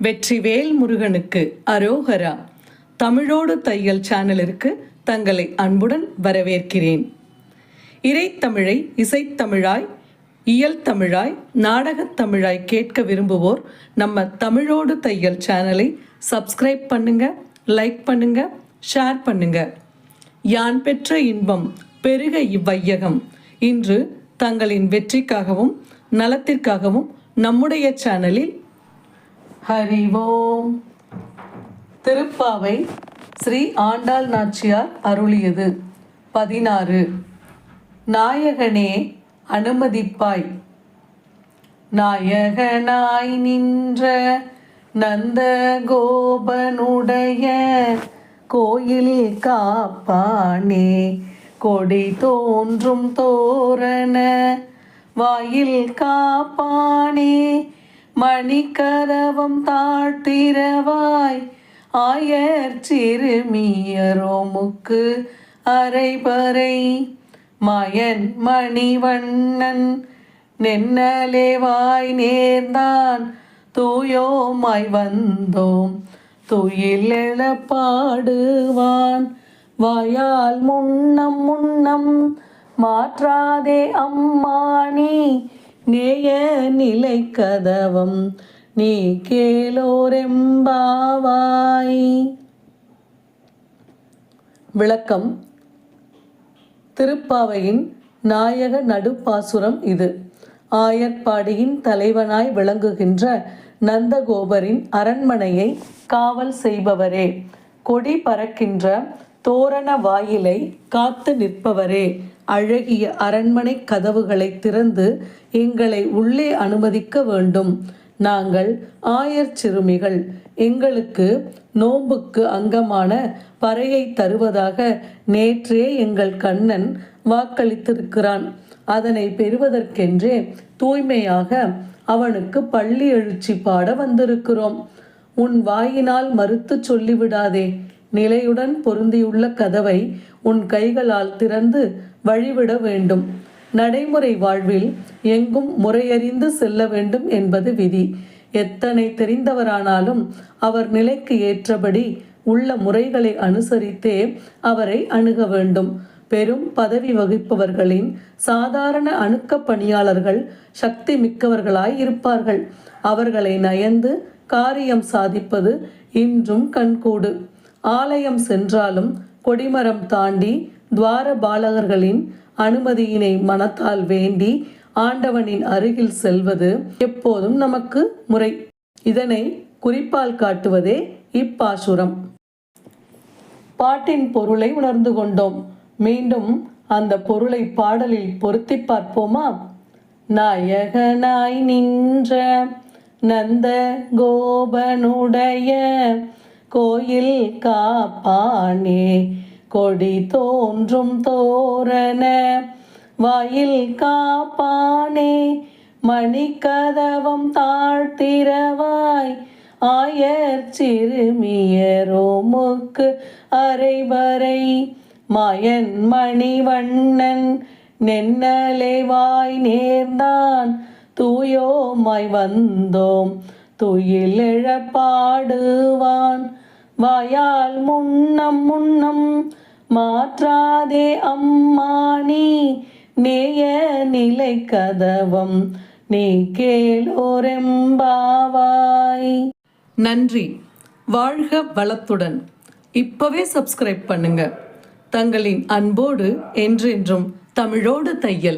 வெற்றிவேல் முருகனுக்கு அரோகரா. தமிழோடு தையல் சேனலிற்கு தங்களை அன்புடன் வரவேற்கிறேன். இறைத்தமிழை இசைத்தமிழாய், இயல் தமிழாய், நாடகத் தமிழாய் கேட்க விரும்புவோர் நம்ம தமிழோடு தையல் சேனலை சப்ஸ்கிரைப் பண்ணுங்க, லைக் பண்ணுங்க, ஷேர் பண்ணுங்க. யான் பெற்ற இன்பம் பெருக இவ்வையகம். இன்று தங்களின் வெற்றிக்காகவும் நலத்திற்காகவும் நம்முடைய சேனலில் ஹரிவோம். திருப்பாவை ஸ்ரீ ஆண்டாள் நாச்சியார் அருளியது. 16. நாயகனே அனுமதிப்பாய். நாயகனாய் நின்ற நந்த கோபனுடைய கோயில் காப்பானே, கொடி தோன்றும் தோரண வாயில் காப்பானே, மணிக்கதவம் தாழ்த்திரவாய், ஆயர் சிறுமியரோமுக்கு அரைபறை, மயன் மணிவண்ணன் நென்னலேவாய் நேர்ந்தான், தூயோமாய் வந்தோம் துயில் எழப்பாடுவான், வாயால் முன்னம் முன்னம் மாற்றாதே அம்மானி, நேய நிலை கதவம் நீ கேளோரெம்பாவாய். விளக்கம். திருப்பாவையின் நாயக நடுப்பாசுரம் இது. ஆயர்பாடியின் தலைவனாய் விளங்குகின்ற நந்தகோபரின் அரண்மனையை காவல் செய்பவரே, கொடி பறக்கின்ற தோரண வாயிலை காத்து நிற்பவரே, அழகிய அரண்மனை கதவுகளை திறந்து எங்களை உள்ளே அனுமதிக்க வேண்டும். நாங்கள் ஆயர் சிறுமிகள். எங்களுக்கு நோன்புக்கு அங்கமான பறையை தருவதாக நேற்றே எங்கள் கண்ணன் வாக்களித்திருக்கிறான். அதனை பெறுவதற்கென்றே தூய்மையாக அவனுக்கு பள்ளி எழுச்சி பாட வந்திருக்கிறோம். உன் வாயினால் மறுத்து சொல்லிவிடாதே. நிலையுடன் பொருந்தியுள்ள கதவை உன் கைகளால் திறந்து வழிவிட வேண்டும். நடைமுறை வாழ்வில் எங்கும் முறையறிந்து செல்ல வேண்டும் என்பது விதி. எத்தனை தெரிந்தவரானாலும் அவர் நிலைக்கு ஏற்றபடி உள்ள முறைகளை அனுசரித்தே அவரை அணுக வேண்டும். பெரும் பதவி வகிப்பவர்களின் சாதாரண அணுக்க பணியாளர்கள் சக்தி மிக்கவர்களாய் இருப்பார்கள். அவர்களை நயந்து காரியம் சாதிப்பது இன்றும் கண்கூடு. ஆலயம் சென்றாலும் கொடிமரம் தாண்டி துவார பாலகர்களின் அனுமதியினை மனத்தால் வேண்டி ஆண்டவனின் அருகில் செல்வது எப்போதும் நமக்கு முறை. இதனை குறிப்பால் காட்டுவதே இப்பாசுரம். பாட்டின் பொருளை உணர்ந்து கொண்டோம். மீண்டும் அந்த பொருளை பாடலில் பொருத்தி பார்ப்போமா? நாயகனாய் நின்ற நந்த கோபனுடைய கோயில் காப்பானே, கொடி தோன்றும் தோரண வாயில் காப்பானே, மணிக்கதவம் தாழ்த்திரவாய், ஆயர் சிறுமியரோமுக்கு அரைபறை, மயன் மணிவண்ணன் நென்னலேவாய் நேர்ந்தான், தூயோமாய் வந்தோம் துயில் எழப்பாடுவான், வாயால் முன்னம் முன்னம் மாற்றாதே அம்மானி, நேய நிலை கதவம் நீ கேளோரெம்பாவாய். நன்றி. வாழ்க வளத்துடன். இப்பவே சப்ஸ்கிரைப் பண்ணுங்க. தங்களின் அன்போடு என்றென்றும் தமிழோடு தையல்.